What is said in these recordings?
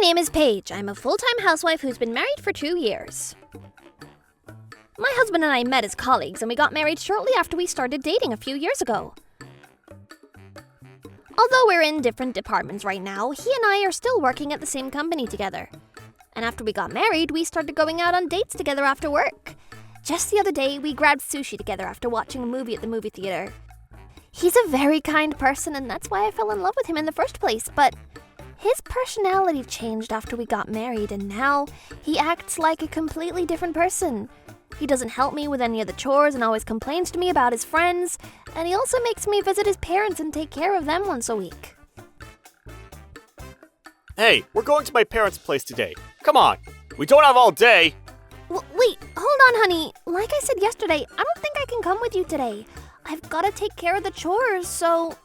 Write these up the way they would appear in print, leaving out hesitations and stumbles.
name is Paige. I'm a full-time housewife who's been married for 2 years. My husband and I met as colleagues, and we got married shortly after we started dating a few years ago. Although we're in different departments right now, he and I are still working at the same company together. And after we got married, we started going out on dates together after work. Just the other day, we grabbed sushi together after watching a movie at the movie theater. He's a very kind person, and that's why I fell in love with him in the first place, but his personality changed after we got married, and now he acts like a completely different person. He doesn't help me with any of the chores and always complains to me about his friends, and he also makes me visit his parents and take care of them once a week. Hey, we're going to my parents' place today. Come on, we don't have all day. Wait, hold on, honey. Like I said yesterday, I don't think I can come with you today. I've got to take care of the chores, so...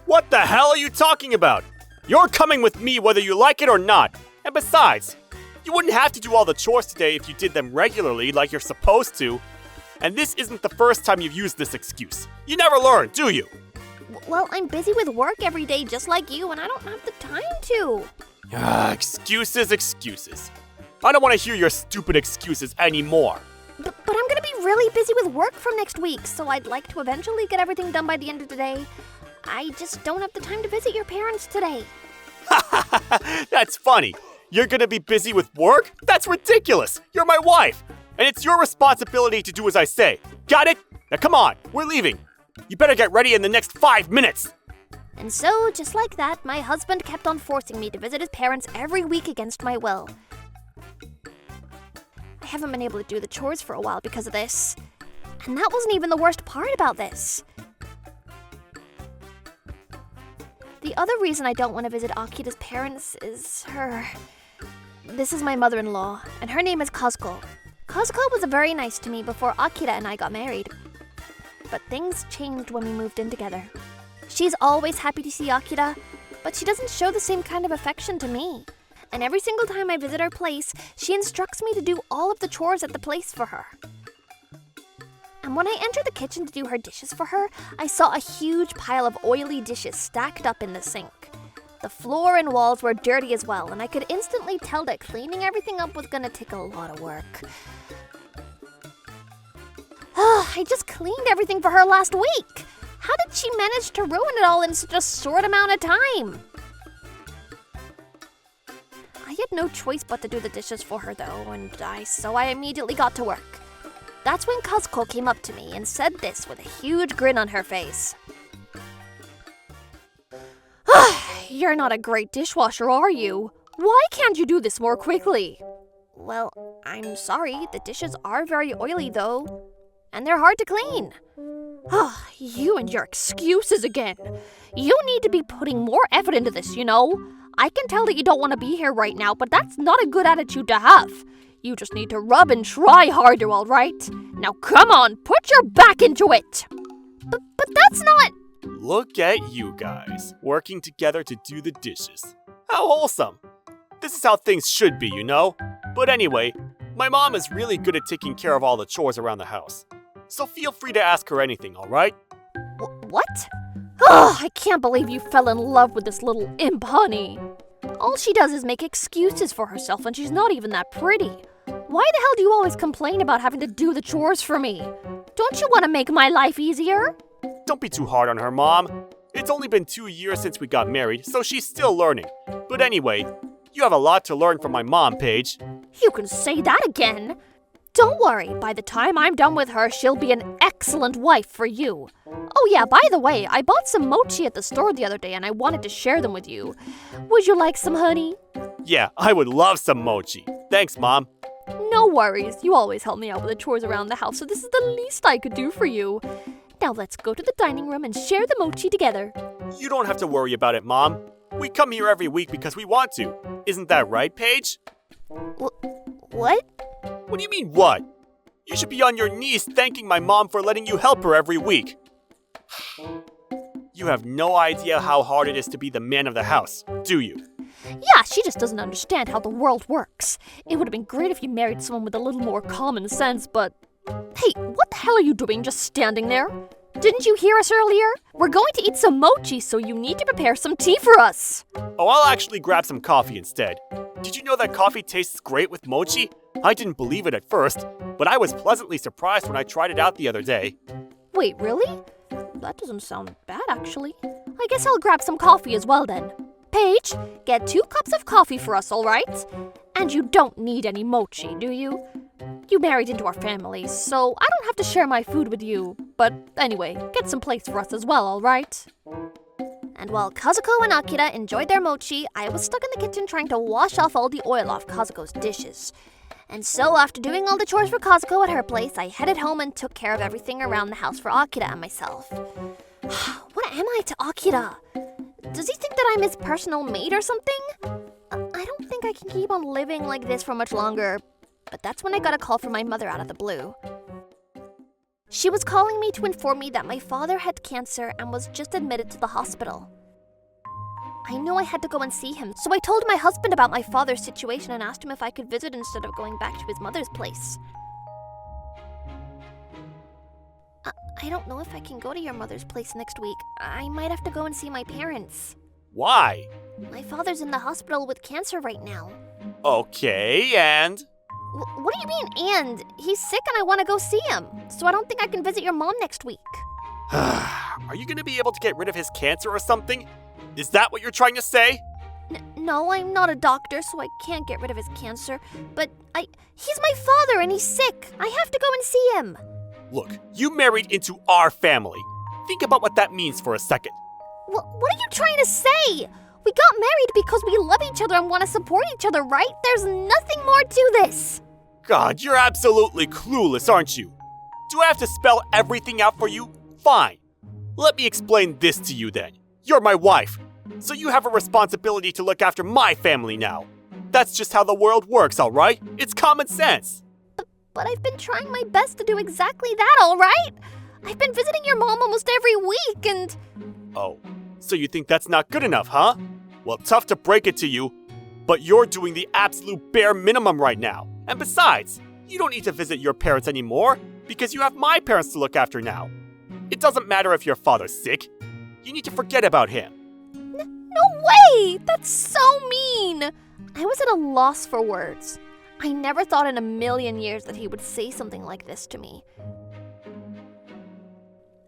What the hell are you talking about? You're coming with me whether you like it or not. And besides, you wouldn't have to do all the chores today if you did them regularly like you're supposed to. And this isn't the first time you've used this excuse. You never learn, do you? Well, I'm busy with work every day just like you, and I don't have the time to. Excuses. I don't want to hear your stupid excuses anymore. But I'm going to be really busy with work from next week, so I'd like to eventually get everything done by the end of the day. I just don't have the time to visit your parents today. That's funny. You're gonna be busy with work? That's ridiculous. You're my wife. And it's your responsibility to do as I say. Got it? Now come on, we're leaving. You better get ready in the next 5 minutes. And so, just like that, my husband kept on forcing me to visit his parents every week against my will. I haven't been able to do the chores for a while because of this. And that wasn't even the worst part about this. The other reason I don't want to visit Akira's parents is her. This is my mother-in-law, and her name is Kazuko. Kazuko was very nice to me before Akira and I got married. But things changed when we moved in together. She's always happy to see Akira, but she doesn't show the same kind of affection to me. And every single time I visit her place, she instructs me to do all of the chores at the place for her. And when I entered the kitchen to do her dishes for her, I saw a huge pile of oily dishes stacked up in the sink. The floor and walls were dirty as well, and I could instantly tell that cleaning everything up was gonna take a lot of work. I just cleaned everything for her last week. How did she manage to ruin it all in such a short amount of time? I had no choice but to do the dishes for her though, so I immediately got to work. That's when Kazuko came up to me and said this with a huge grin on her face. You're not a great dishwasher, are you? Why can't you do this more quickly? Well, I'm sorry, the dishes are very oily though, and they're hard to clean. You and your excuses again. You need to be putting more effort into this, you know? I can tell that you don't want to be here right now, but that's not a good attitude to have. You just need to rub and try harder, all right? Now come on, put your back into it! But that's not... Look at you guys, working together to do the dishes. How wholesome. This is how things should be, you know? But anyway, my mom is really good at taking care of all the chores around the house. So feel free to ask her anything, alright? What? I can't believe you fell in love with this little imp, honey. All she does is make excuses for herself, and she's not even that pretty. Why the hell do you always complain about having to do the chores for me? Don't you want to make my life easier? Don't be too hard on her, Mom. It's only been 2 years since we got married, so she's still learning. But anyway, you have a lot to learn from my mom, Paige. You can say that again. Don't worry, by the time I'm done with her, she'll be an excellent wife for you. Oh yeah, by the way, I bought some mochi at the store the other day and I wanted to share them with you. Would you like some, honey? Yeah, I would love some mochi. Thanks, Mom. No worries, you always help me out with the chores around the house, so this is the least I could do for you. Now let's go to the dining room and share the mochi together. You don't have to worry about it, Mom. We come here every week because we want to. Isn't that right, Paige? What? What do you mean, what? You should be on your knees thanking my mom for letting you help her every week. You have no idea how hard it is to be the man of the house, do you? Yeah, she just doesn't understand how the world works. It would have been great if you married someone with a little more common sense, but... Hey, what the hell are you doing just standing there? Didn't you hear us earlier? We're going to eat some mochi, so you need to prepare some tea for us. Oh, I'll actually grab some coffee instead. Did you know that coffee tastes great with mochi? I didn't believe it at first, but I was pleasantly surprised when I tried it out the other day. Wait, really? That doesn't sound bad, actually. I guess I'll grab some coffee as well then. Paige, get 2 cups of coffee for us, all right? And you don't need any mochi, do you? You married into our family, so I don't have to share my food with you. But anyway, get some plates for us as well, all right? And while Kazuko and Akira enjoyed their mochi, I was stuck in the kitchen trying to wash off all the oil off Kazuko's dishes. And so after doing all the chores for Kazuko at her place, I headed home and took care of everything around the house for Akira and myself. What am I to Akira? Does he think that I'm his personal maid or something? I don't think I can keep on living like this for much longer. But that's when I got a call from my mother out of the blue. She was calling me to inform me that my father had cancer and was just admitted to the hospital. I knew I had to go and see him, so I told my husband about my father's situation and asked him if I could visit instead of going back to his mother's place. I don't know if I can go to your mother's place next week. I might have to go and see my parents. Why? My father's in the hospital with cancer right now. Okay, and? What do you mean, and? He's sick and I want to go see him, so I don't think I can visit your mom next week. Are you going to be able to get rid of his cancer or something? Is that what you're trying to say? No, I'm not a doctor, so I can't get rid of his cancer. But he's my father and he's sick. I have to go and see him. Look, you married into our family. Think about what that means for a second. What are you trying to say? We got married because we love each other and want to support each other, right? There's nothing more to this. God, you're absolutely clueless, aren't you? Do I have to spell everything out for you? Fine. Let me explain this to you then. You're my wife, so you have a responsibility to look after my family now. That's just how the world works, all right? It's common sense. But I've been trying my best to do exactly that, all right? I've been visiting your mom almost every week and... Oh, so you think that's not good enough, huh? Well, tough to break it to you, but you're doing the absolute bare minimum right now. And besides, you don't need to visit your parents anymore because you have my parents to look after now. It doesn't matter if your father's sick. You need to forget about him. No way! That's so mean! I was at a loss for words. I never thought in a million years that he would say something like this to me.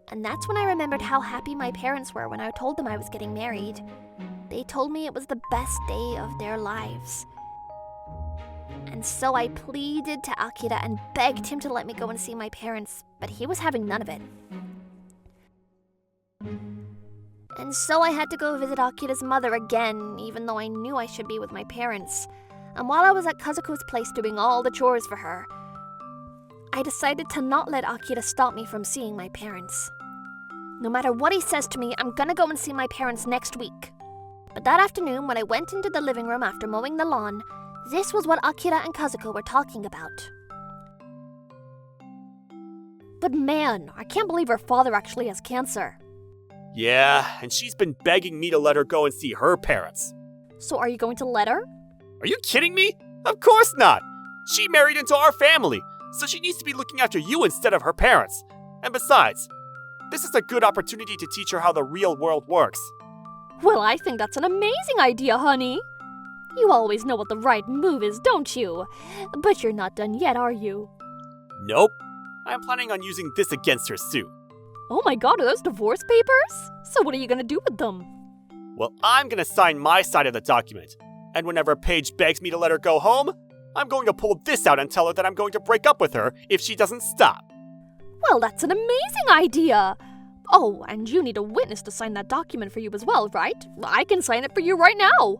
And that's when I remembered how happy my parents were when I told them I was getting married. They told me it was the best day of their lives. And so I pleaded to Akira and begged him to let me go and see my parents, but he was having none of it. And so I had to go visit Akira's mother again, even though I knew I should be with my parents. And while I was at Kazuko's place doing all the chores for her, I decided to not let Akira stop me from seeing my parents. No matter what he says to me, I'm gonna go and see my parents next week. But that afternoon, when I went into the living room after mowing the lawn, this was what Akira and Kazuko were talking about. But man, I can't believe her father actually has cancer. Yeah, and she's been begging me to let her go and see her parents. So are you going to let her? Are you kidding me? Of course not! She married into our family, so she needs to be looking after you instead of her parents. And besides, this is a good opportunity to teach her how the real world works. Well, I think that's an amazing idea, honey. You always know what the right move is, don't you? But you're not done yet, are you? Nope. I'm planning on using this against her soon. Oh my god, are those divorce papers? So what are you gonna do with them? Well, I'm gonna sign my side of the document. And whenever Paige begs me to let her go home, I'm going to pull this out and tell her that I'm going to break up with her if she doesn't stop. Well, that's an amazing idea. Oh, and you need a witness to sign that document for you as well, right? I can sign it for you right now.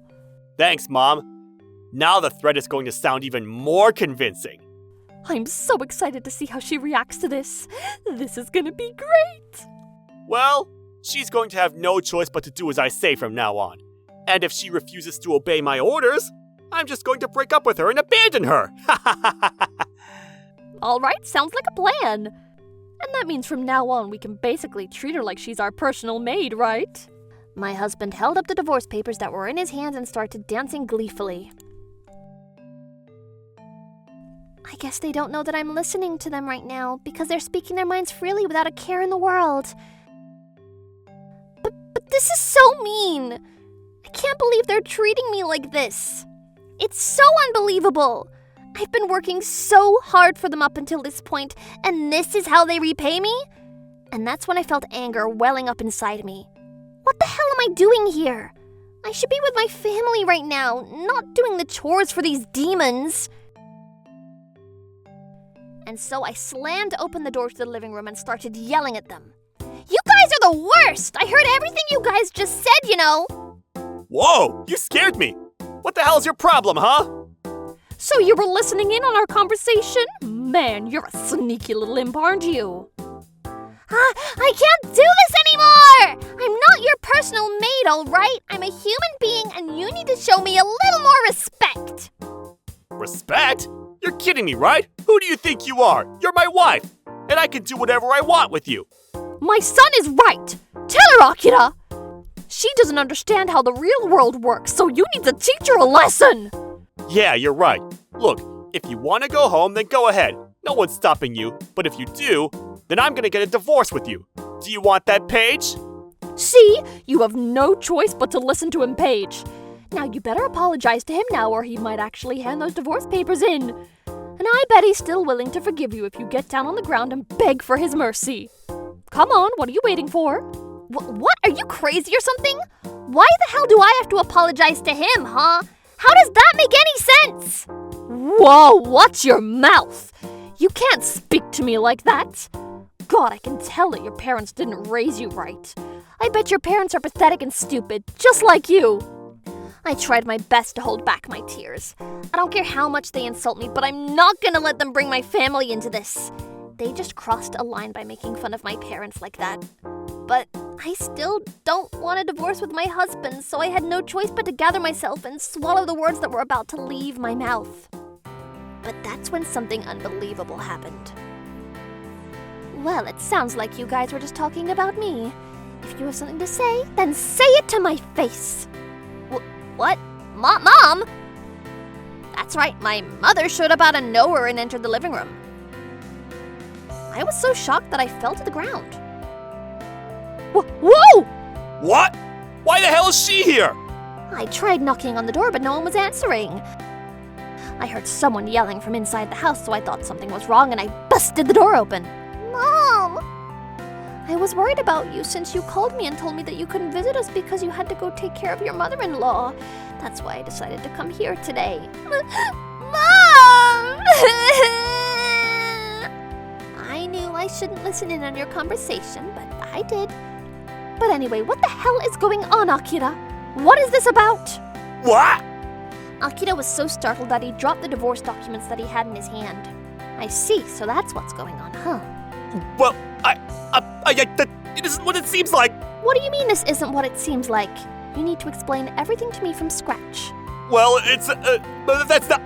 Thanks, Mom. Now the threat is going to sound even more convincing. I'm so excited to see how she reacts to this. This is gonna be great. Well, she's going to have no choice but to do as I say from now on. And if she refuses to obey my orders, I'm just going to break up with her and abandon her. All right, sounds like a plan. And that means from now on we can basically treat her like she's our personal maid, right? My husband held up the divorce papers that were in his hands and started dancing gleefully. I guess they don't know that I'm listening to them right now because they're speaking their minds freely without a care in the world. But this is so mean. I can't believe they're treating me like this. It's so unbelievable. I've been working so hard for them up until this point, and this is how they repay me? And that's when I felt anger welling up inside me. What the hell am I doing here? I should be with my family right now, not doing the chores for these demons. And so I slammed open the door to the living room and started yelling at them. You guys are the worst! I heard everything you guys just said, you know! Whoa, you scared me. What the hell's your problem, huh? So you were listening in on our conversation? Man, you're a sneaky little imp, aren't you? I can't do this anymore! I'm not your personal maid, alright? I'm a human being and you need to show me a little more respect. Respect? You're kidding me, right? Who do you think you are? You're my wife, and I can do whatever I want with you. My son is right! Tell her, Akira! She doesn't understand how the real world works, so you need to teach her a lesson! Yeah, you're right. Look, if you want to go home, then go ahead. No one's stopping you. But if you do, then I'm gonna get a divorce with you. Do you want that, Paige? See? You have no choice but to listen to him, Paige. Now you better apologize to him now or he might actually hand those divorce papers in. And I bet he's still willing to forgive you if you get down on the ground and beg for his mercy. Come on, what are you waiting for? What? Are you crazy or something? Why the hell do I have to apologize to him, huh? How does that make any sense? Whoa, watch your mouth! You can't speak to me like that. God, I can tell that your parents didn't raise you right. I bet your parents are pathetic and stupid, just like you. I tried my best to hold back my tears. I don't care how much they insult me, but I'm not gonna let them bring my family into this. They just crossed a line by making fun of my parents like that. But I still don't want a divorce with my husband, so I had no choice but to gather myself and swallow the words that were about to leave my mouth. But that's when something unbelievable happened. Well, it sounds like you guys were just talking about me. If you have something to say, then say it to my face. What? Mom? That's right, my mother showed up out of nowhere and entered the living room. I was so shocked that I fell to the ground. Whoa! What? Why the hell is she here? I tried knocking on the door, but no one was answering. I heard someone yelling from inside the house, so I thought something was wrong and I busted the door open. Mom! I was worried about you since you called me and told me that you couldn't visit us because you had to go take care of your mother-in-law. That's why I decided to come here today. Mom! I knew I shouldn't listen in on your conversation, but I did. But anyway, what the hell is going on, Akira? What is this about? What? Akira was so startled that he dropped the divorce documents that he had in his hand. I see, so that's what's going on, huh? Well, it isn't what it seems like. What do you mean this isn't what it seems like? You need to explain everything to me from scratch. Well, it's, that's not,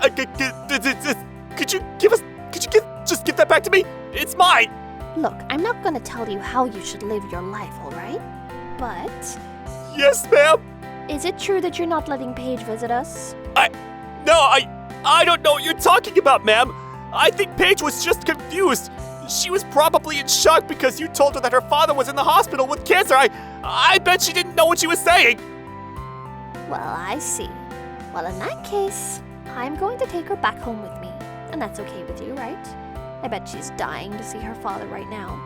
just give that back to me? It's mine. Look, I'm not gonna tell you how you should live your life, alright? But... Yes, ma'am. Is it true that you're not letting Paige visit us? I don't know what you're talking about, ma'am. I think Paige was just confused. She was probably in shock because you told her that her father was in the hospital with cancer. I bet she didn't know what she was saying. Well, I see. Well, in that case, I'm going to take her back home with me. And that's okay with you, right? I bet she's dying to see her father right now.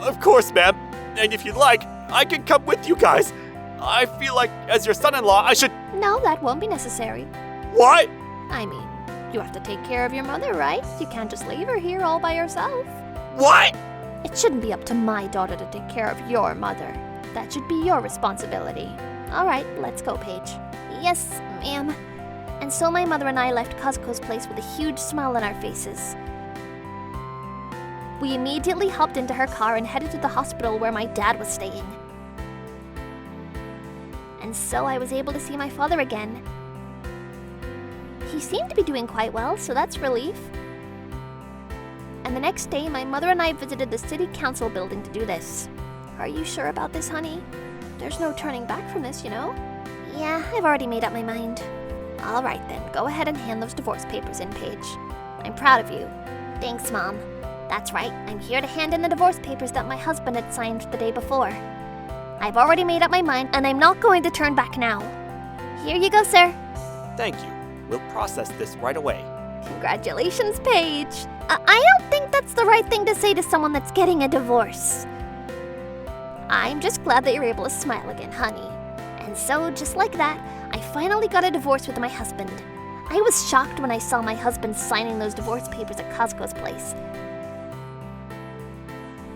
Of course, ma'am. And if you'd like, I can come with you guys. I feel like, as your son-in-law, I should... No, that won't be necessary. What? I mean, you have to take care of your mother, right? You can't just leave her here all by herself. What? It shouldn't be up to my daughter to take care of your mother. That should be your responsibility. All right, let's go, Paige. Yes, ma'am. And so my mother and I left Kazuko's place with a huge smile on our faces. We immediately hopped into her car and headed to the hospital where my dad was staying. And so I was able to see my father again. He seemed to be doing quite well, so that's relief. And the next day, my mother and I visited the city council building to do this. Are you sure about this, honey? There's no turning back from this, you know? Yeah, I've already made up my mind. All right then, go ahead and hand those divorce papers in, Paige. I'm proud of you. Thanks, Mom. That's right, I'm here to hand in the divorce papers that my husband had signed the day before. I've already made up my mind, and I'm not going to turn back now. Here you go, sir. Thank you. We'll process this right away. Congratulations, Paige. I don't think that's the right thing to say to someone that's getting a divorce. I'm just glad that you're able to smile again, honey. And so, just like that, I finally got a divorce with my husband. I was shocked when I saw my husband signing those divorce papers at Costco's place.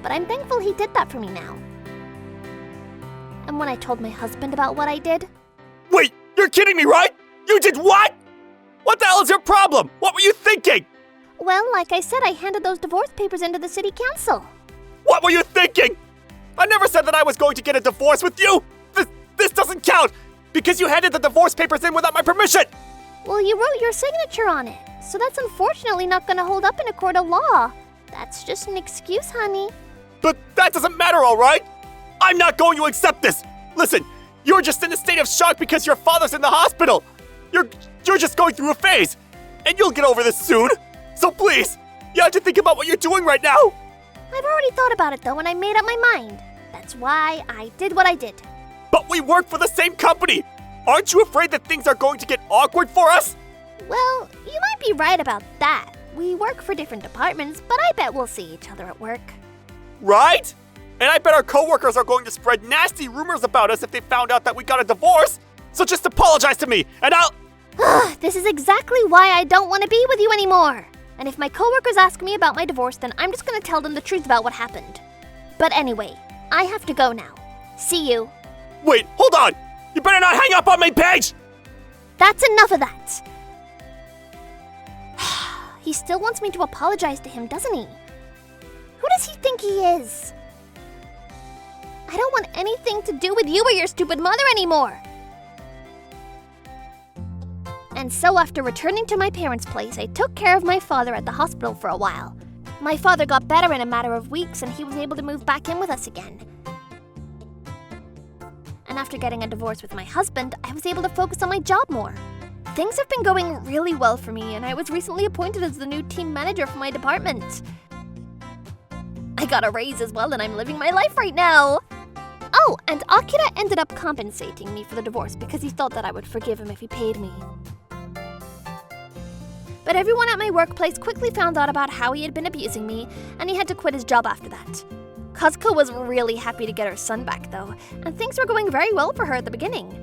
But I'm thankful he did that for me now. And when I told my husband about what I did, Wait, you're kidding me, right? You did what? What the hell is your problem? What were you thinking? well, like I said, I handed those divorce papers into the city council. What were you thinking? I never said that I was going to get a divorce with you. This doesn't count because you handed the divorce papers in without my permission. Well, you wrote your signature on it, so that's unfortunately not going to hold up in a court of law. That's just an excuse, honey. But that doesn't matter, all right? I'm not going to accept this. Listen, you're just in a state of shock because your father's in the hospital. You're just going through a phase, and you'll get over this soon. So please, you have to think about what you're doing right now. I've already thought about it, though, and I made up my mind. That's why I did what I did. But we work for the same company. Aren't you afraid that things are going to get awkward for us? Well, you might be right about that. We work for different departments, but I bet we'll see each other at work. Right? And I bet our coworkers are going to spread nasty rumors about us if they found out that we got a divorce. So just apologize to me, and I'll... This is exactly why I don't want to be with you anymore. And if my coworkers ask me about my divorce, then I'm just going to tell them the truth about what happened. But anyway, I have to go now. See you. Wait, hold on! You better not hang up on me, Paige! That's enough of that. He still wants me to apologize to him, doesn't he? Who does he think he is? I don't want anything to do with you or your stupid mother anymore. And so after returning to my parents' place, I took care of my father at the hospital for a while. My father got better in a matter of weeks and he was able to move back in with us again. And after getting a divorce with my husband, I was able to focus on my job more. Things have been going really well for me, and I was recently appointed as the new team manager for my department. I got a raise as well, and I'm living my life right now. Oh, and Akira ended up compensating me for the divorce because he thought that I would forgive him if he paid me. But everyone at my workplace quickly found out about how he had been abusing me, and he had to quit his job after that. Kazuko was really happy to get her son back, though, and things were going very well for her at the beginning.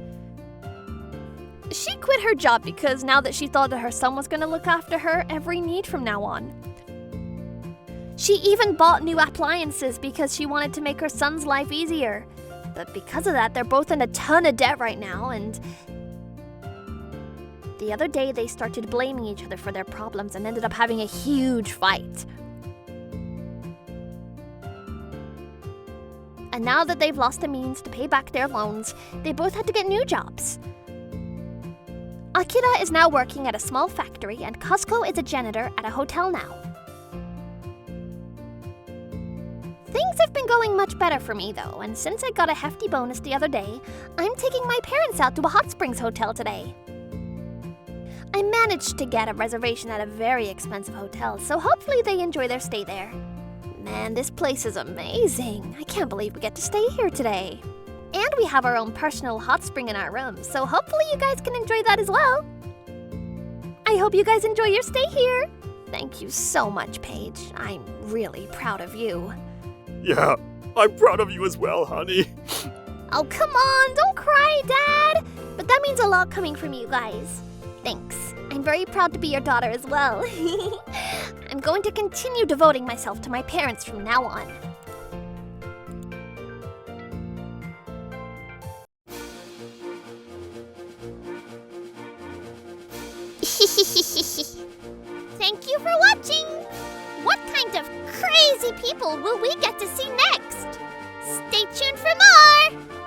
She quit her job because now that she thought that her son was going to look after her every need from now on. She even bought new appliances because she wanted to make her son's life easier. But because of that, they're both in a ton of debt right now, and the other day they started blaming each other for their problems and ended up having a huge fight. And now that they've lost the means to pay back their loans, they both had to get new jobs. Akira is now working at a small factory, and Kazuko is a janitor at a hotel now. Things have been going much better for me, though, and since I got a hefty bonus the other day, I'm taking my parents out to a hot springs hotel today. I managed to get a reservation at a very expensive hotel, so hopefully they enjoy their stay there. Man, this place is amazing. I can't believe we get to stay here today. And we have our own personal hot spring in our room, so hopefully you guys can enjoy that as well. I hope you guys enjoy your stay here. Thank you so much, Paige. I'm really proud of you. Yeah, I'm proud of you as well, honey. Oh, come on, don't cry, Dad. But that means a lot coming from you guys. Thanks. I'm very proud to be your daughter as well. I'm going to continue devoting myself to my parents from now on. Thank you for watching! What kind of crazy people will we get to see next? Stay tuned for more!